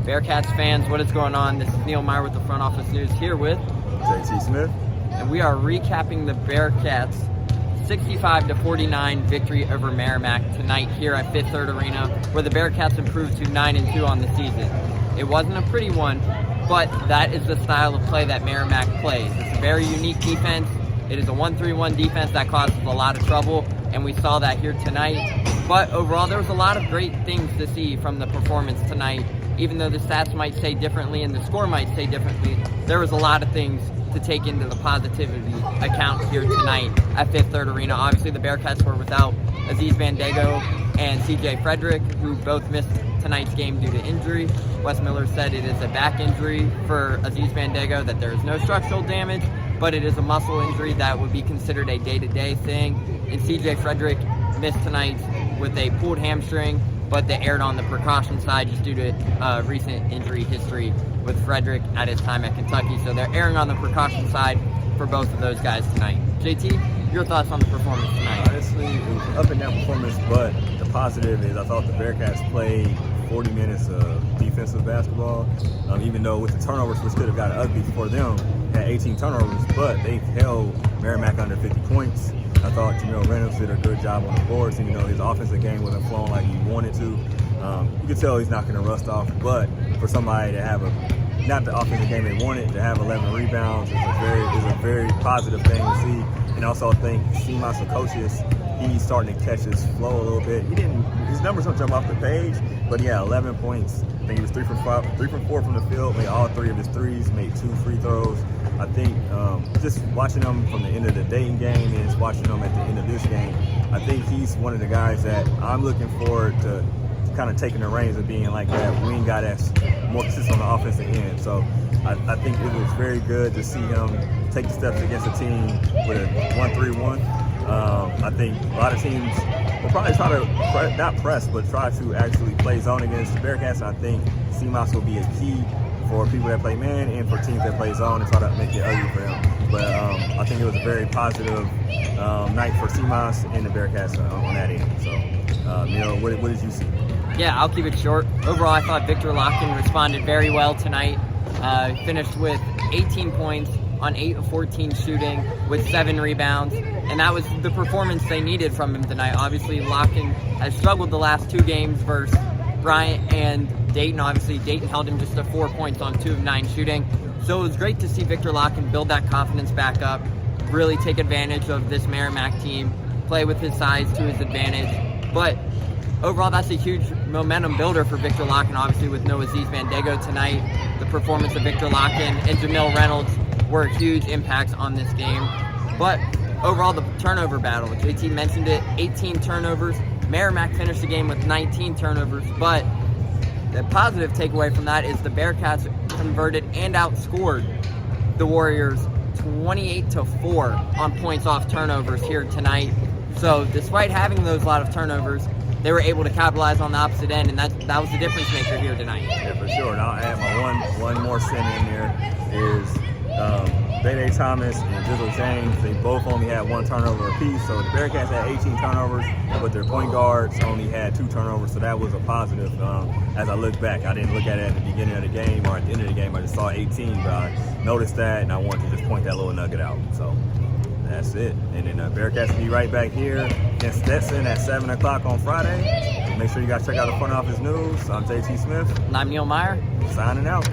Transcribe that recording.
Bearcats fans, what is going on? This is Neil Meyer with the Front Office News here with J.T. Smith. And we are recapping the Bearcats' 65-49 victory over Merrimack tonight here at Fifth Third Arena, where the Bearcats improved to 9-2 on the season. It wasn't a pretty one, but that is the style of play that Merrimack plays. It's a very unique defense. It is a 1-3-1 defense that causes a lot of trouble, and we saw that here tonight. But overall, there was a lot of great things to see from the performance tonight. Even though the stats might say differently and the score might say differently, there was a lot of things to take into the positivity account here tonight at Fifth Third Arena. Obviously, the Bearcats were without Aziz Bandago and CJ Frederick, who both missed tonight's game due to injury. Wes Miller said it is a back injury for Aziz Bandago, that there is no structural damage, but it is a muscle injury that would be considered a day-to-day thing. And CJ Frederick missed tonight with a pulled hamstring, but they aired on the precaution side just due to recent injury history with Frederick at his time at Kentucky. So they're airing on the precaution side for both of those guys tonight. JT, your thoughts on the performance tonight? Honestly, it was an up and down performance, but the positive is I thought the Bearcats played 40 minutes of defensive basketball, even though with the turnovers, which could have got ugly for them, had 18 turnovers, but they held Merrimack under 50 points. I thought Jamil Reynolds did a good job on the boards, even though his offensive game wasn't flowing like he wanted to. You could tell he's not going to rust off, but for somebody to have not the offensive game they wanted, to have 11 rebounds is a very positive thing to see. And also I think Seamus, the coaches, he's starting to catch his flow a little bit. His numbers don't jump off the page, but yeah, 11 points. I think he was 3 from 4 from the field, made all 3 of his threes, made 2 free throws. I think just watching him from the end of the Dayton game and just watching him at the end of this game, I think he's one of the guys that I'm looking forward to kind of taking the reins of being like that wing guy that's more consistent on the offensive end. So I think it was very good to see him take the steps against a team with a 1-3-1. I think a lot of teams will probably try to not press, but try to actually play zone against the Bearcats. And I think CMOS will be a key for people that play man and for teams that play zone and try to make it ugly for them. But I think it was a very positive night for CMOS and the Bearcats on that end. So, Neil, what did you see? Yeah, I'll keep it short. Overall, I thought Victor Locken responded very well tonight. Finished with 18 points on 8 of 14 shooting with 7 rebounds, and that was the performance they needed from him tonight. Obviously, Locken has struggled the last 2 games versus Bryant and Dayton. Obviously, Dayton held him just to 4 points on 2 of 9 shooting. So it was great to see Victor Locken build that confidence back up, really take advantage of this Merrimack team, play with his size to his advantage. But overall, that's a huge momentum builder for Victor Locken. Obviously, with no Aziz Bandago tonight, the performance of Victor Locken and Jamil Reynolds were huge impacts on this game. But overall, the turnover battle, JT mentioned it, 18 turnovers. Merrimack finished the game with 19 turnovers, but the positive takeaway from that is the Bearcats converted and outscored the Warriors 28-4 on points off turnovers here tonight. So despite having those lot of turnovers, they were able to capitalize on the opposite end, and that was the difference maker here tonight. Yeah, for sure. And I'll add my one more center in there is Day Thomas and Jizzle James. They both only had 1 turnover apiece. So the Bearcats had 18 turnovers, but their point guards only had 2 turnovers. So that was a positive. As I look back, I didn't look at it at the beginning of the game or at the end of the game. I just saw 18, but I noticed that, and I wanted to just point that little nugget out. So that's it. And then Bearcats will be right back here against Stetson at 7 o'clock on Friday. Make sure you guys check out the Front Office News. I'm J.T. Smith. And I'm Neil Meyer. Signing out.